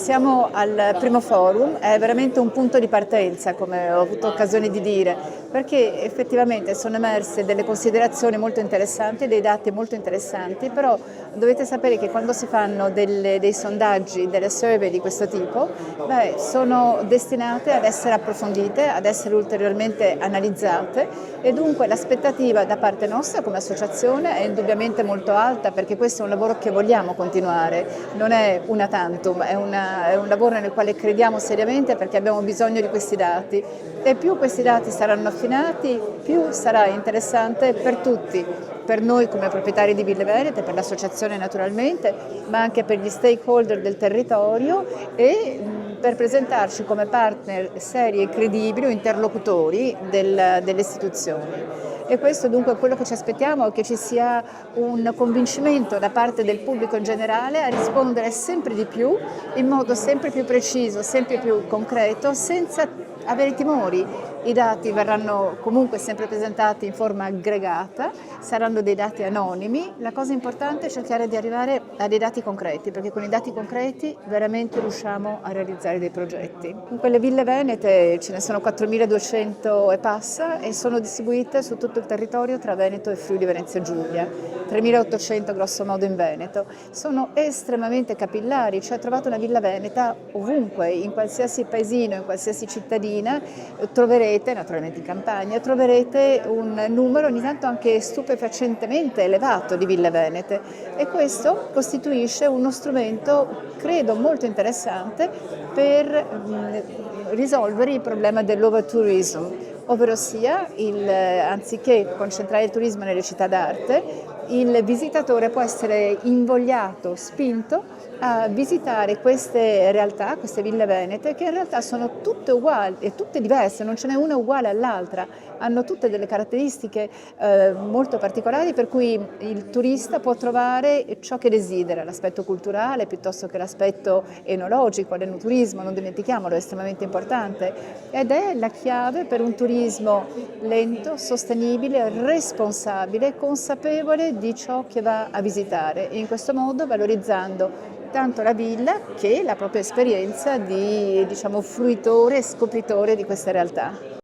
Siamo al primo forum, è veramente un punto di partenza, come ho avuto occasione di dire, perché effettivamente sono emerse delle considerazioni molto interessanti, dei dati molto interessanti, però dovete sapere che quando si fanno dei sondaggi, delle survey di questo tipo, sono destinate ad essere approfondite, ad essere ulteriormente analizzate e dunque l'aspettativa da parte nostra come associazione è indubbiamente molto alta, perché questo è un lavoro che vogliamo continuare, non è una tantum, è un lavoro nel quale crediamo seriamente perché abbiamo bisogno di questi dati e più questi dati saranno affinati, più sarà interessante per tutti, per noi come proprietari di Ville Venete, per l'associazione naturalmente, ma anche per gli stakeholder del territorio e per presentarci come partner seri e credibili o interlocutori delle istituzioni. E questo dunque è quello che ci aspettiamo, è che ci sia un convincimento da parte del pubblico in generale a rispondere sempre di più, in modo sempre più preciso, sempre più concreto, senza avere timori. I dati verranno comunque sempre presentati in forma aggregata, saranno dei dati anonimi. La cosa importante è cercare di arrivare a dei dati concreti, perché con i dati concreti veramente riusciamo a realizzare dei progetti. In quelle ville venete ce ne sono 4.200 e passa e sono distribuite su tutto il territorio tra Veneto e Friuli Venezia Giulia, 3.800 grosso modo in Veneto. Sono estremamente capillari, cioè trovate una villa veneta ovunque, in qualsiasi paesino, in qualsiasi cittadina, troverete, naturalmente in campagna, troverete un numero ogni tanto anche stupefacentemente elevato di ville venete e questo costituisce uno strumento, credo, molto interessante per risolvere il problema dell'overtourism, ovvero sia anziché concentrare il turismo nelle città d'arte, il visitatore può essere invogliato, spinto a visitare queste realtà, queste ville venete, che in realtà sono tutte uguali e tutte diverse, non ce n'è una uguale all'altra, hanno tutte delle caratteristiche molto particolari per cui il turista può trovare ciò che desidera, l'aspetto culturale piuttosto che l'aspetto enologico, l'enoturismo, non dimentichiamolo, è estremamente importante ed è la chiave per un turismo lento, sostenibile, responsabile, consapevole di ciò che va a visitare e in questo modo valorizzando tanto la villa che la propria esperienza di, fruitore e scopritore di questa realtà.